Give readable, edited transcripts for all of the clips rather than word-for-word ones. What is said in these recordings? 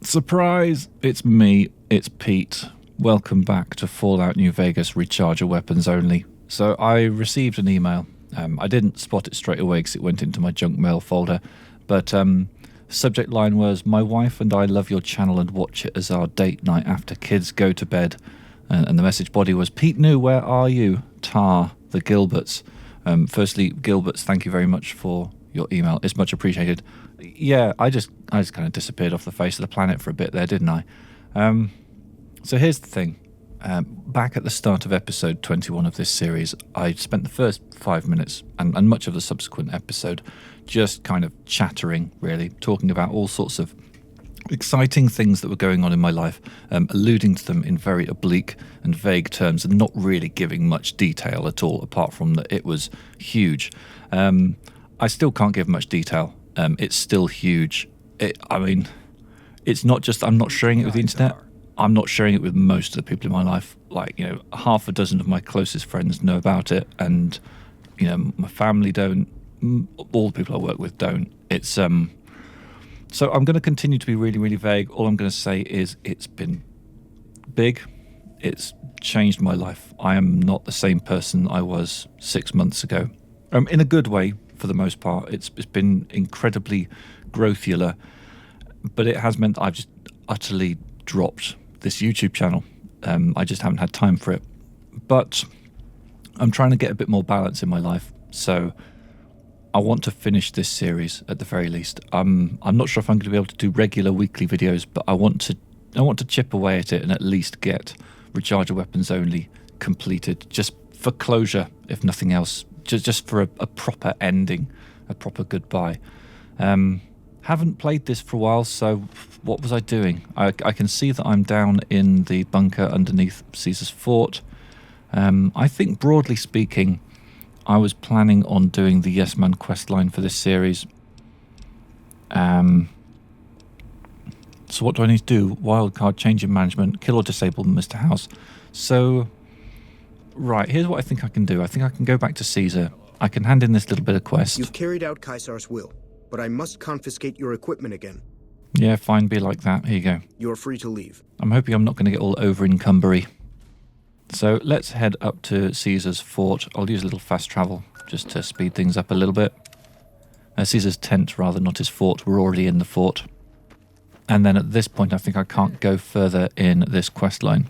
Surprise! It's me, it's Pete. Welcome back to Fallout New Vegas Recharger Weapons Only. So I received an email. I didn't spot it straight away because it went into my junk mail folder. But subject line was, "My wife and I love your channel and watch it as our date night after kids go to bed." And the message body was, "Pete New, where are you? Tar, the Gilberts." Firstly, Gilberts, thank you very much for your email. It's much appreciated. Yeah, I just kind of disappeared off the face of the planet for a bit there, didn't I? So here's the thing. Back at the start of episode 21 of this series, I spent the first 5 minutes and much of the subsequent episode just kind of chattering, really, talking about all sorts of exciting things that were going on in my life, alluding to them in very oblique and vague terms and not really giving much detail at all, apart from that it was huge. I still can't give much detail. It's still huge. It's not just I'm not sharing it with the internet. I'm not sharing it with most of the people in my life. Like, half a dozen of my closest friends know about it, and my family don't. All the people I work with don't. It's so I'm going to continue to be really, really vague. All I'm going to say is it's been big. It's changed my life. I am not the same person I was 6 months ago. In a good way, for the most part. It's been incredibly growthular, but it has meant I've just utterly dropped this YouTube channel. I just haven't had time for it. But I'm trying to get a bit more balance in my life, so I want to finish this series at the very least. I'm not sure if I'm going to be able to do regular weekly videos, but I want to chip away at it and at least get Recharger Weapons Only completed, just for closure, if nothing else, just for a proper ending, a proper goodbye. Haven't played this for a while, so what was I doing? I can see that I'm down in the bunker underneath Caesar's fort. I think, broadly speaking, I was planning on doing the Yes Man questline for this series. So what do I need to do? Wildcard, change in management, kill or disable Mr. House. So, right, here's what I think I can do. I think I can go back to Caesar. I can hand in this little bit of quest. You've carried out Caesar's will, but I must confiscate your equipment again. Yeah, fine, be like that. Here you go. You're free to leave. I'm hoping I'm not going to get all over encumbery. So let's head up to Caesar's fort. I'll use a little fast travel just to speed things up a little bit. Caesar's tent, rather, not his fort. We're already in the fort. And then at this point, I think I can't go further in this quest line.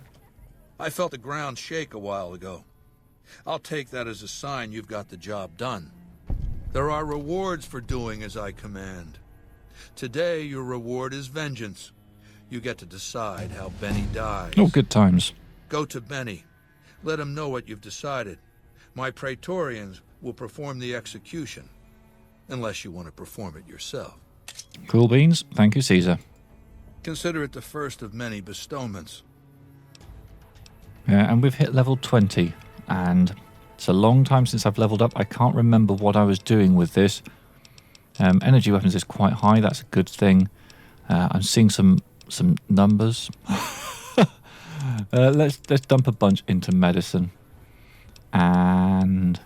I felt the ground shake a while ago. I'll take that as a sign you've got the job done. There are rewards for doing as I command. Today, your reward is vengeance. You get to decide how Benny dies. Oh, good times. Go to Benny. Let him know what you've decided. My Praetorians will perform the execution, unless you want to perform it yourself. Cool beans. Thank you, Caesar. Consider it the first of many bestowments. Yeah, and we've hit level 20, and it's a long time since I've leveled up. I can't remember what I was doing with this. Energy weapons is quite high. That's a good thing. I'm seeing some numbers. Let's dump a bunch into medicine, and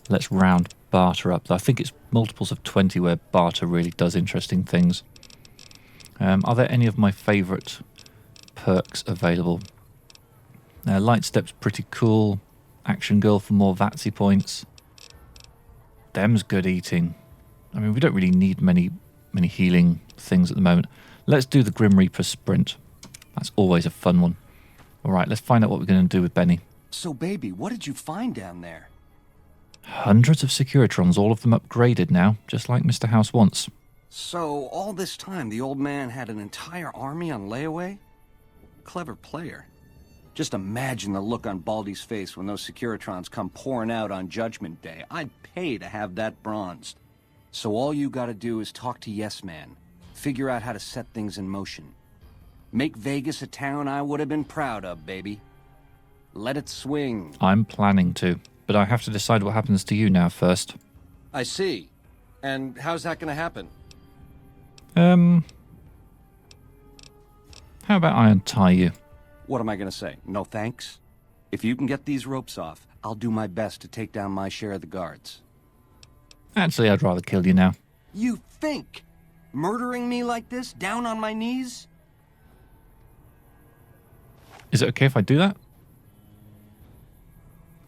let's round barter up. I think it's multiples of 20 where barter really does interesting things. Are there any of my favourite perks available? Light Step's pretty cool. Action Girl for more VATSI points. Them's good eating. I mean, we don't really need many healing things at the moment. Let's do the Grim Reaper Sprint. That's always a fun one. All right, let's find out what we're going to do with Benny. So, baby, what did you find down there? Hundreds of securitrons, all of them upgraded now, just like Mr. House wants. So, all this time, the old man had an entire army on layaway? Clever player. Just imagine the look on Baldy's face when those securitrons come pouring out on Judgment Day. I'd pay to have that bronzed. So all you gotta do is talk to Yes Man. Figure out how to set things in motion. Make Vegas a town I would have been proud of, baby. Let it swing. I'm planning to, but I have to decide what happens to you now first. I see. And how's that gonna happen? How about I untie you? What am I gonna say? No thanks? If you can get these ropes off, I'll do my best to take down my share of the guards. Actually, I'd rather kill you now. You think? Murdering me like this, down on my knees? Is it okay if I do that?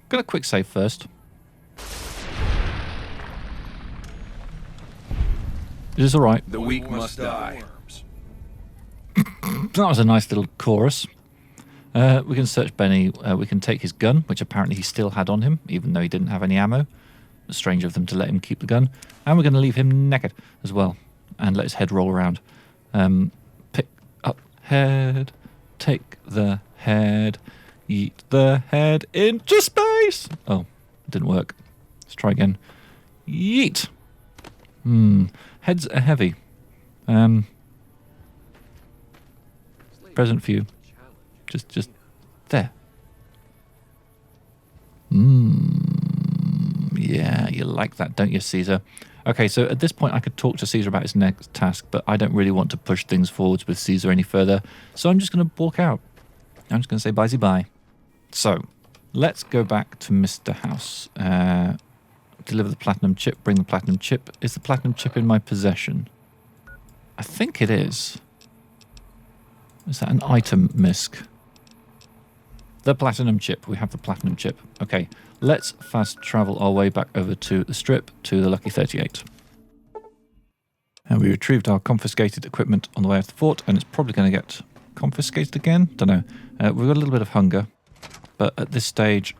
Got a quick save first. Is this alright? The weak must die. That was a nice little chorus. We can search Benny. We can take his gun, which apparently he still had on him, even though he didn't have any ammo. It's strange of them to let him keep the gun. And we're going to leave him naked as well, and let his head roll around. Pick up head, take the head, yeet the head into space. Oh, it didn't work. Let's try again. Yeet. Heads are heavy. Present view. Just there. Yeah, you like that, don't you, Caesar? Okay, so at this point I could talk to Caesar about his next task, but I don't really want to push things forwards with Caesar any further, so I'm just going to walk out. I'm just going to say bye-bye. So, let's go back to Mr. House. Deliver the platinum chip, bring the platinum chip. Is the platinum chip in my possession? I think it is. Is that an item misc? The platinum chip. We have the platinum chip. Okay, let's fast travel our way back over to the strip, to the Lucky 38. And we retrieved our confiscated equipment on the way out of the fort, and it's probably going to get confiscated again. Don't know. We've got a little bit of hunger, but at this stage,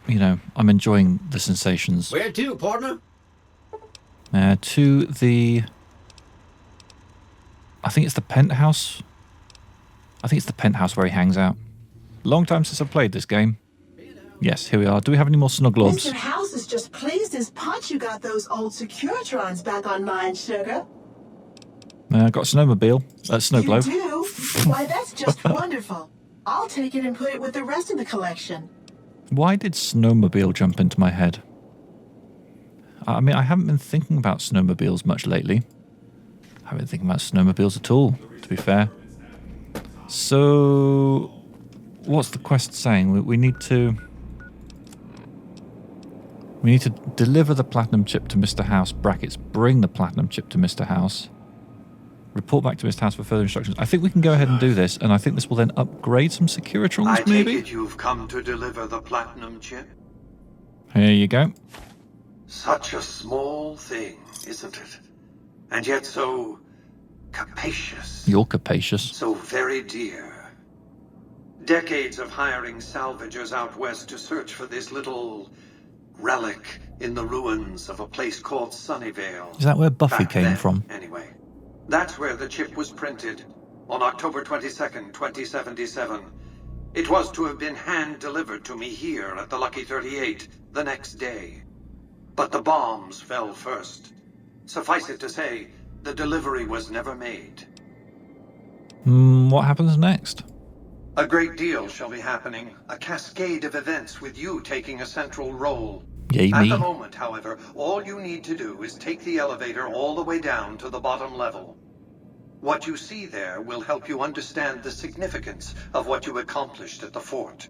you know, I'm enjoying the sensations. Where to, partner? To the... I think it's the penthouse. I think it's the penthouse where he hangs out. Long time since I've played this game. Yes, here we are. Do we have any more snuglobs? Mr. House is just pleased as punch you got those old securitrons back online, sugar. Got a snowmobile. Snow You globe. do? Why, that's just wonderful. I'll take it and put it with the rest of the collection. Why did snowmobile jump into my head? I mean, I haven't been thinking about snowmobiles much lately. I haven't been thinking about snowmobiles at all, to be fair. So, what's the quest saying? We need to deliver the platinum chip to Mr. House, brackets, bring the platinum chip to Mr. House, report back to Mr. House for further instructions. I think we can go ahead and do this, and I think this will then upgrade some securitrons, maybe? I take it you've come to deliver the platinum chip? Here you go. Such a small thing, isn't it? And yet so capacious. You're capacious. So very dear. Decades of hiring salvagers out west to search for this little relic in the ruins of a place called Sunnyvale. Is that where Buffy Back came then, from? Anyway, that's where the chip was printed on October 22nd, 2077. It was to have been hand-delivered to me here at the Lucky 38 the next day. But the bombs fell first. Suffice it to say, the delivery was never made. What happens next? A great deal shall be happening. A cascade of events with you taking a central role. Yay, At me. the moment, however, all you need to do is take the elevator all the way down to the bottom level. What you see there will help you understand the significance of what you accomplished at the fort.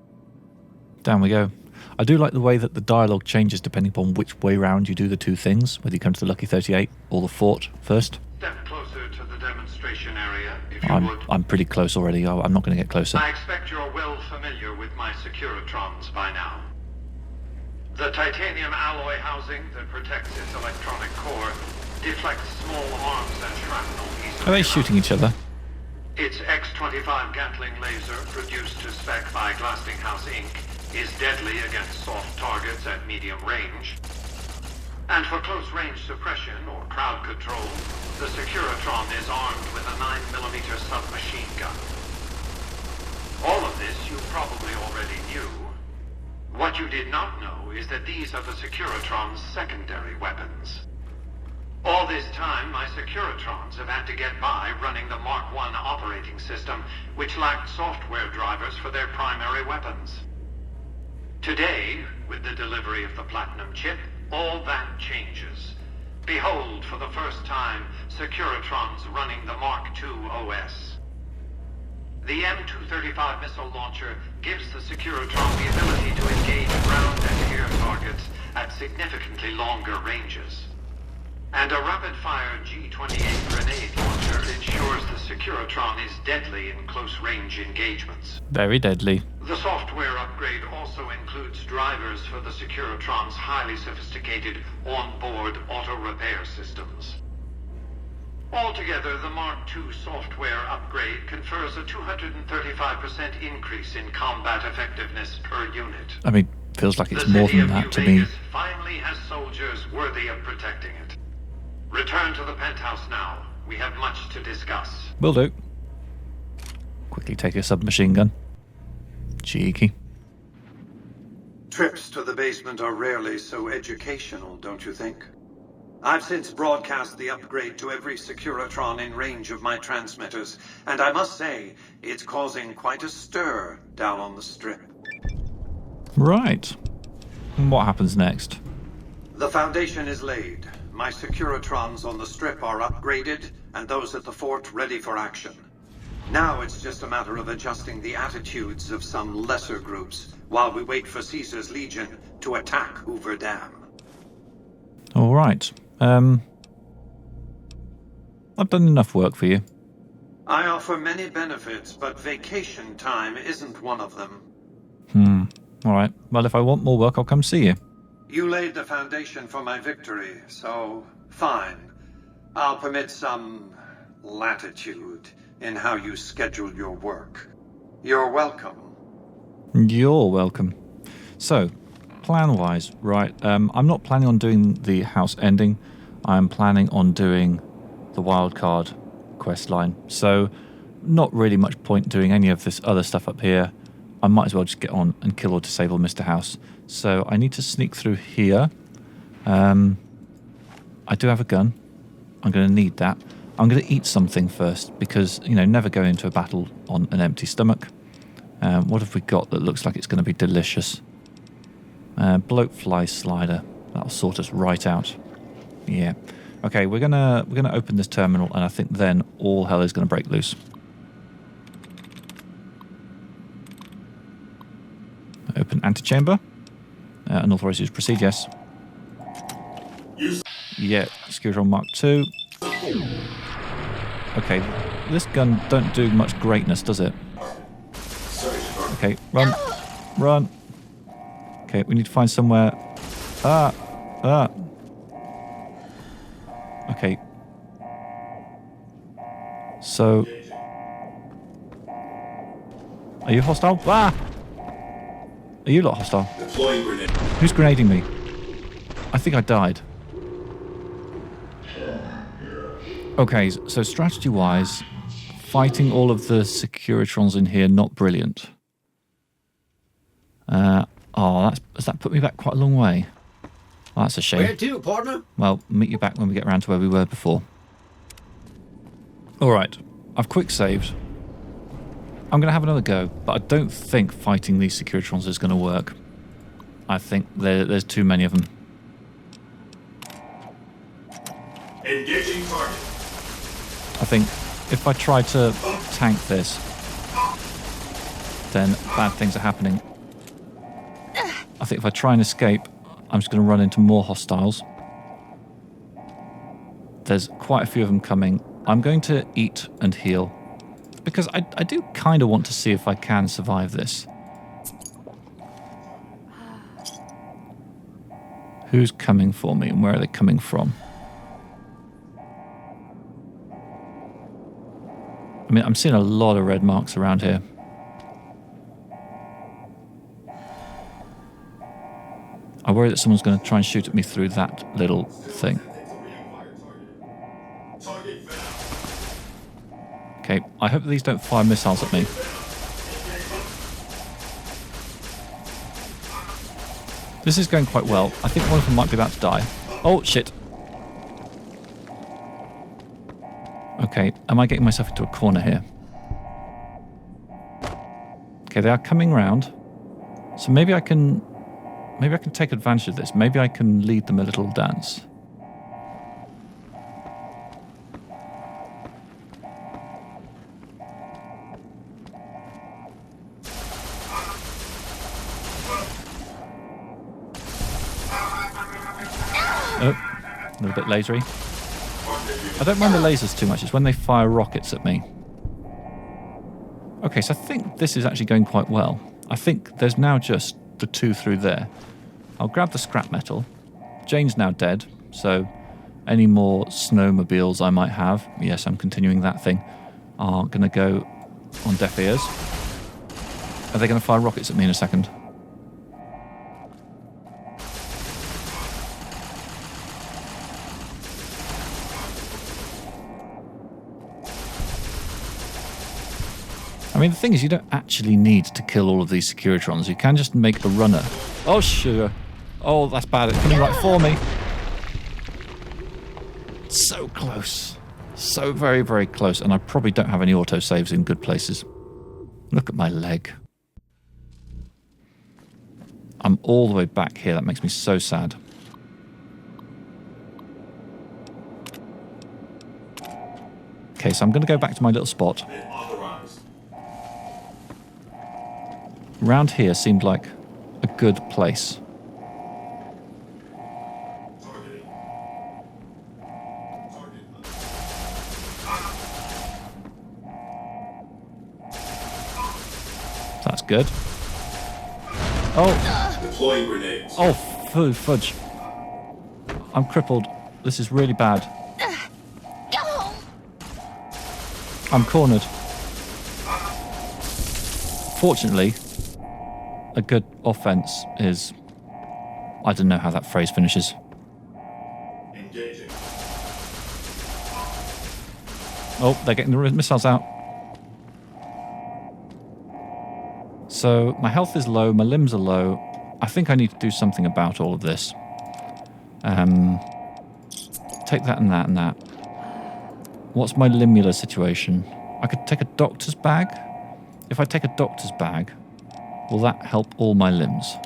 Down we go. I do like the way that the dialogue changes depending upon which way round you do the two things, whether you come to the Lucky 38 or the fort first. Step closer to the demonstration area, if you would. I'm pretty close already. I'm not going to get closer. I expect you're well familiar with my securitrons by now. The titanium alloy housing that protects its electronic core deflects small arms and shrapnel easily. Are they shooting each other? Its X-25 Gatling laser, produced to spec by Glastinghouse Inc., is deadly against soft targets at medium range. And for close-range suppression or crowd control, the Securitron is armed with a 9mm submachine gun. All of this you probably already knew. What you did not know is that these are the Securitron's secondary weapons. All this time, my Securitrons have had to get by running the Mark I operating system, which lacked software drivers for their primary weapons. Today, with the delivery of the Platinum chip, all that changes. Behold, for the first time, Securitrons running the Mark II OS. The M235 missile launcher gives the Securitron the ability to engage ground and air targets at significantly longer ranges. And a rapid-fire G-28 grenade launcher ensures the Securitron is deadly in close-range engagements. Very deadly. The software upgrade also includes drivers for the Securitron's highly sophisticated on-board auto-repair systems. Altogether, the Mark II software upgrade confers a 235% increase in combat effectiveness per unit. I mean, feels like it's The more city than of that New to me. Vegas finally has soldiers worthy of protecting it. Return to the penthouse now. We have much to discuss. Will do. Quickly take a submachine gun. Cheeky. Trips to the basement are rarely so educational, don't you think? I've since broadcast the upgrade to every Securitron in range of my transmitters, and I must say, it's causing quite a stir down on the Strip. Right. And what happens next? The foundation is laid. My Securitrons on the Strip are upgraded, and those at the fort ready for action. Now it's just a matter of adjusting the attitudes of some lesser groups, while we wait for Caesar's Legion to attack Hoover Dam. All right. I've done enough work for you. I offer many benefits, but vacation time isn't one of them. All right. Well, if I want more work, I'll come see you. You laid the foundation for my victory, so fine. I'll permit some latitude in how you schedule your work. You're welcome. You're welcome. So, plan-wise, right, I'm not planning on doing the house ending. I'm planning on doing the wildcard quest line. So, not really much point doing any of this other stuff up here. I might as well just get on and kill or disable Mr. House. So, I need to sneak through here. I do have a gun. I'm going to need that. I'm going to eat something first because, you know, never go into a battle on an empty stomach. What have we got that looks like it's going to be delicious? Bloatfly slider. That'll sort us right out. Yeah. Okay, we're gonna open this terminal, and I think then all hell is going to break loose. Open antechamber. Unauthorized use. Proceed. Yes. Yeah. Securitron Mark II. Okay, this gun don't do much greatness, does it? Okay, run. Run. Okay, we need to find somewhere. Okay. So. Are you hostile? Ah! Are you lot hostile? Deploying grenade. Who's grenading me? I think I died. Okay, so strategy-wise, fighting all of the Securitrons in here, not brilliant. Has that put me back quite a long way? Well, that's a shame. Where to, partner? Well, meet you back when we get around to where we were before. Alright, I've quick saved. I'm going to have another go, but I don't think fighting these Securitrons is going to work. I think there's too many of them. Engaging target. I think if I try to tank this, then bad things are happening. I think if I try and escape, I'm just going to run into more hostiles. There's quite a few of them coming. I'm going to eat and heal, because I do kind of want to see if I can survive this. Who's coming for me and where are they coming from? I mean, I'm seeing a lot of red marks around here. I worry that someone's going to try and shoot at me through that little thing. Okay, I hope that these don't fire missiles at me. This is going quite well. I think one of them might be about to die. Oh, shit. Okay, am I getting myself into a corner here? Okay, they are coming round. So maybe I can take advantage of this. Maybe I can lead them a little dance. Oh, a little bit lasery. I don't mind the lasers too much. It's when they fire rockets at me Okay, so I think this is actually going quite well. I think there's now just the 2 through there. I'll grab the scrap metal. Jane's now dead, so any more snowmobiles I might have, yes, I'm continuing that thing, are going to go on deaf ears. Are they going to fire rockets at me in a second? I mean, the thing is, you don't actually need to kill all of these securitrons. You can just make a runner. Oh, sugar. Oh, that's bad. It's coming right for me. So close. So very, very close. And I probably don't have any autosaves in good places. Look at my leg. I'm all the way back here. That makes me so sad. Okay, so I'm going to go back to my little spot. Round here seemed like a good place. That's good. Oh! Deploying grenades. Oh, fudge. I'm crippled. This is really bad. I'm cornered. Fortunately, a good offense is... I don't know how that phrase finishes. Engaging. Oh, they're getting the missiles out. So my health is low, my limbs are low. I think I need to do something about all of this. Take that and that and that. What's my limular situation? I could take a doctor's bag. If I take a doctor's bag, will that help all my limbs?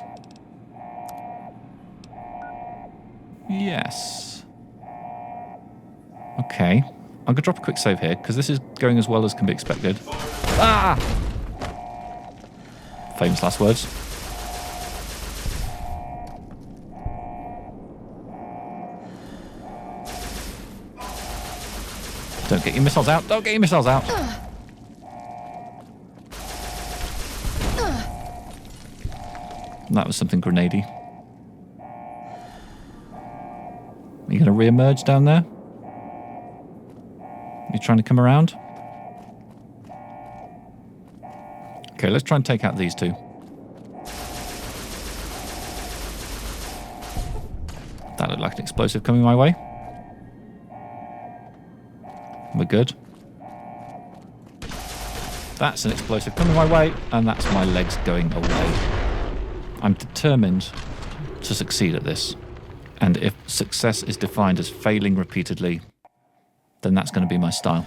Yes. Okay. I'm going to drop a quick save here, because this is going as well as can be expected. Ah! Famous last words. Don't get your missiles out. Don't get your missiles out. That was something grenady. Are you going to re-emerge down there? You trying to come around? Okay, let's try and take out these two. That looked like an explosive coming my way. We're good. That's an explosive coming my way, and that's my legs going away. I'm determined to succeed at this. And if success is defined as failing repeatedly, then that's going to be my style.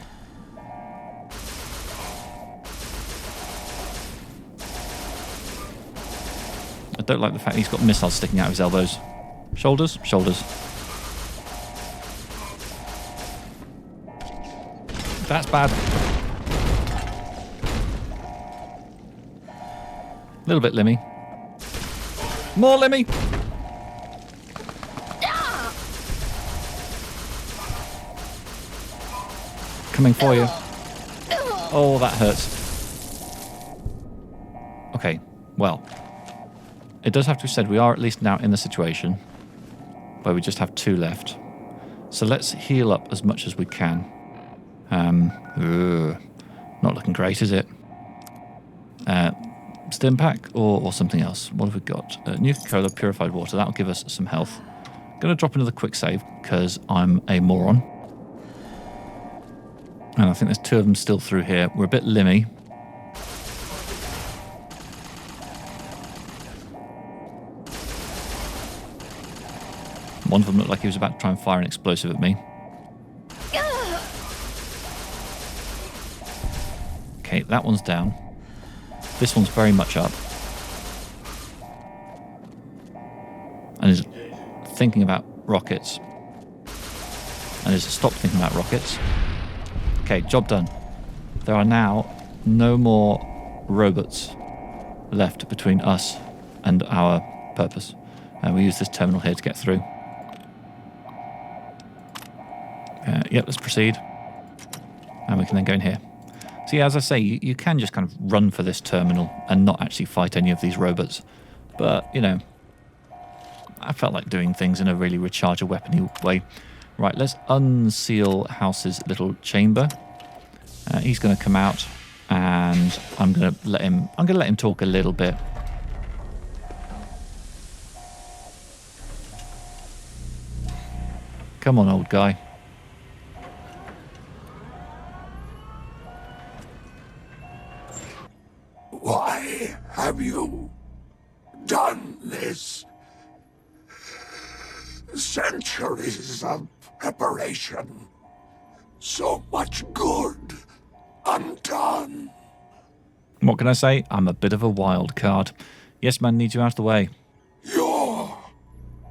I don't like the fact he's got missiles sticking out of his elbows. Shoulders? Shoulders. That's bad. A little bit limmy. More limmy! Coming for you. Oh, that hurts. Okay, well. It does have to be said, we are at least now in the situation where we just have two left. So let's heal up as much as we can. Not looking great, is it? Stim pack or something else? What have we got? Nuka Cola, purified water. That'll give us some health. Going to drop another quick save because I'm a moron. And I think there's two of them still through here. We're a bit limmy. One of them looked like he was about to try and fire an explosive at me. Okay, that one's down. This one's very much up. And is thinking about rockets. And is stopped thinking about rockets. Okay, job done. There are now no more robots left between us and our purpose. And we use this terminal here to get through. Yep, let's proceed. And we can then go in here. See, as I say, you can just kind of run for this terminal and not actually fight any of these robots. But, you know, I felt like doing things in a really recharge a weapon way. Right, let's unseal House's little chamber. He's going to come out, and I'm going to let him talk a little bit. Come on, old guy. Why have you done this? Centuries of preparation. So much good undone. What can I say? I'm a bit of a wild card. Yes, man, needs you out of the way. Your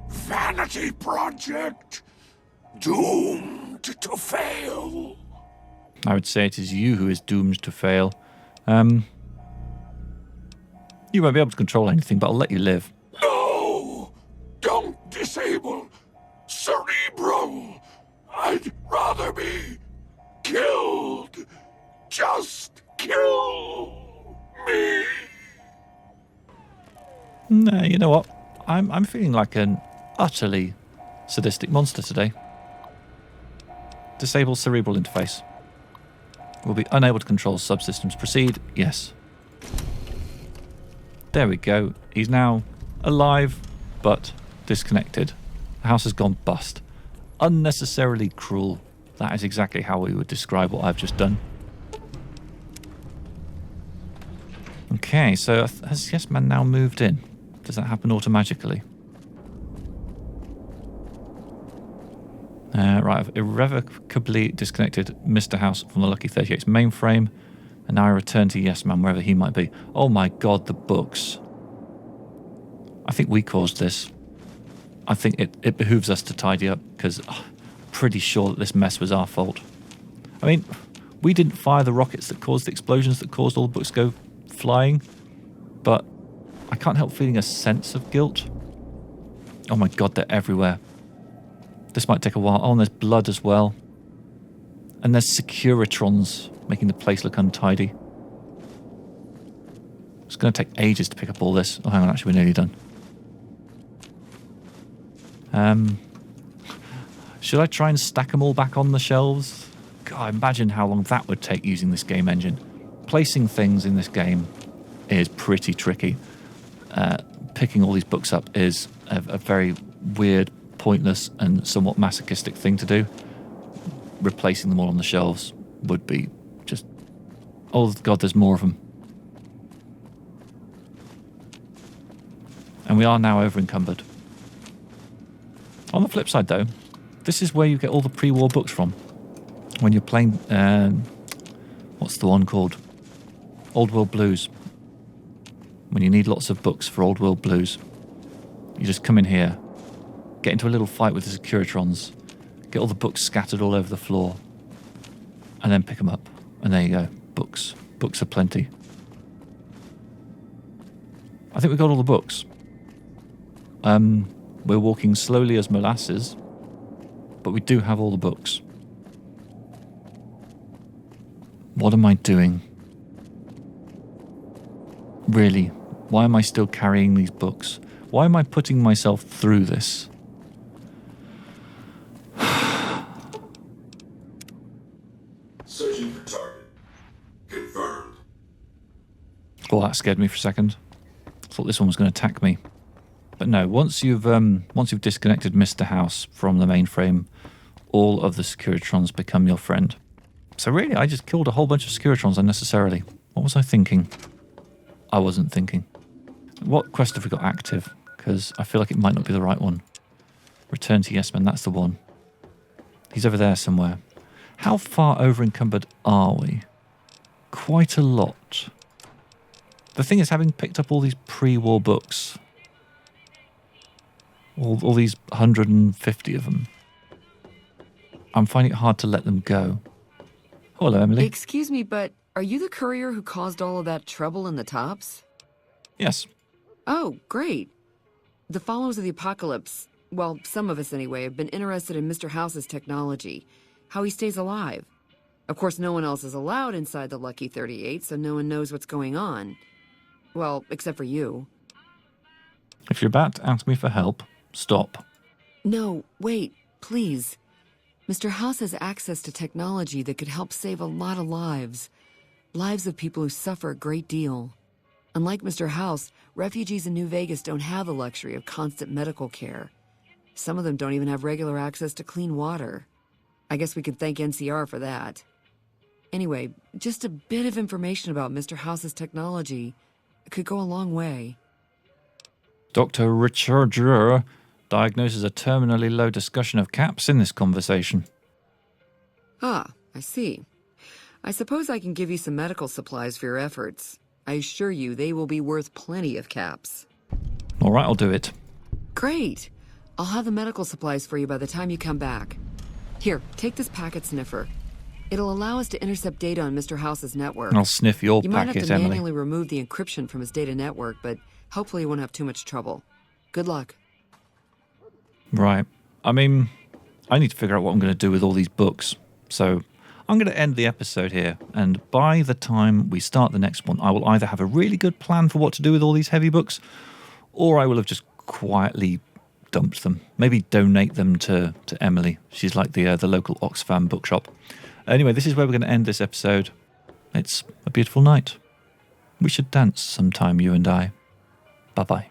vanity project doomed to fail. I would say it is you who is doomed to fail. You won't be able to control anything, but I'll let you live. No! Don't disable Cerebral! I'd rather be killed. Just kill me. No, you know what? I'm feeling like an utterly sadistic monster today. Disable cerebral interface. Will be unable to control subsystems. Proceed. Yes. There we go. He's now alive, but disconnected. The house has gone bust. Unnecessarily cruel. That is exactly how we would describe what I've just done. Okay, so has Yes Man now moved in? Does that happen automatically? Right, I've irrevocably disconnected Mr. House from the Lucky 38's mainframe, and now I return to Yes Man, wherever he might be. Oh my god, the books. I think we caused this. I think it behooves us to tidy up, because I'm pretty sure that this mess was our fault. I mean, we didn't fire the rockets that caused the explosions that caused all the books to go flying, but I can't help feeling a sense of guilt. Oh my god, they're everywhere. This might take a while. Oh, and there's blood as well. And there's securitrons making the place look untidy. It's going to take ages to pick up all this. Oh, hang on, actually, we're nearly done. Should I try and stack them all back on the shelves? God, imagine how long that would take using this game engine. Placing things in this game is pretty tricky. Picking all these books up is a very weird, pointless and somewhat masochistic thing to do. Replacing them all on the shelves would be just... Oh god, there's more of them. And we are now over encumbered. On the flip side though, this is where you get all the pre-war books from. When you're playing... what's the one called? Old World Blues. When you need lots of books for Old World Blues, you just come in here, get into a little fight with the securitrons, get all the books scattered all over the floor, and then pick them up. And there you go. Books. Books are plenty. I think we got all the books. We're walking slowly as molasses, but we do have all the books. What am I doing? Really? Why am I still carrying these books? Why am I putting myself through this? Searching for target. Confirmed. Oh, that scared me for a second. I thought this one was going to attack me. But no, once you've disconnected Mr. House from the mainframe, all of the securitrons become your friend. So really, I just killed a whole bunch of securitrons unnecessarily. What was I thinking? I wasn't thinking. What quest have we got active? Because I feel like it might not be the right one. Return to Yes Man, that's the one. He's over there somewhere. How far over encumbered are we? Quite a lot. The thing is, having picked up all these pre-war books, all these 150 of them, I'm finding it hard to let them go. Hello, Emily. Excuse me, but are you the courier who caused all of that trouble in the tops? Yes. Oh, great. The followers of the apocalypse, well, some of us anyway, have been interested in Mr. House's technology, how he stays alive. Of course, no one else is allowed inside the Lucky 38, so no one knows what's going on. Well, except for you. If you're about to ask me for help, stop. No, wait, please. Mr. House has access to technology that could help save a lot of lives. Lives of people who suffer a great deal. Unlike Mr. House, refugees in New Vegas don't have the luxury of constant medical care. Some of them don't even have regular access to clean water. I guess we could thank NCR for that. Anyway, just a bit of information about Mr. House's technology could go a long way. Dr. Richard Juror diagnoses a terminally low discussion of caps in this conversation. Ah, I see. I suppose I can give you some medical supplies for your efforts. I assure you they will be worth plenty of caps. All right, I'll do it. Great. I'll have the medical supplies for you by the time you come back. Here, take this packet sniffer. It'll allow us to intercept data on Mr. House's network. I'll sniff your You might have packet, to Emily. manually remove the encryption from his data network, but hopefully you won't have too much trouble. Good luck. Right. I mean, I need to figure out what I'm going to do with all these books. So I'm going to end the episode here. And by the time we start the next one, I will either have a really good plan for what to do with all these heavy books, or I will have just quietly dumped them. Maybe donate them to Emily. She's like the local Oxfam bookshop. Anyway, this is where we're going to end this episode. It's a beautiful night. We should dance sometime, you and I. Bye-bye.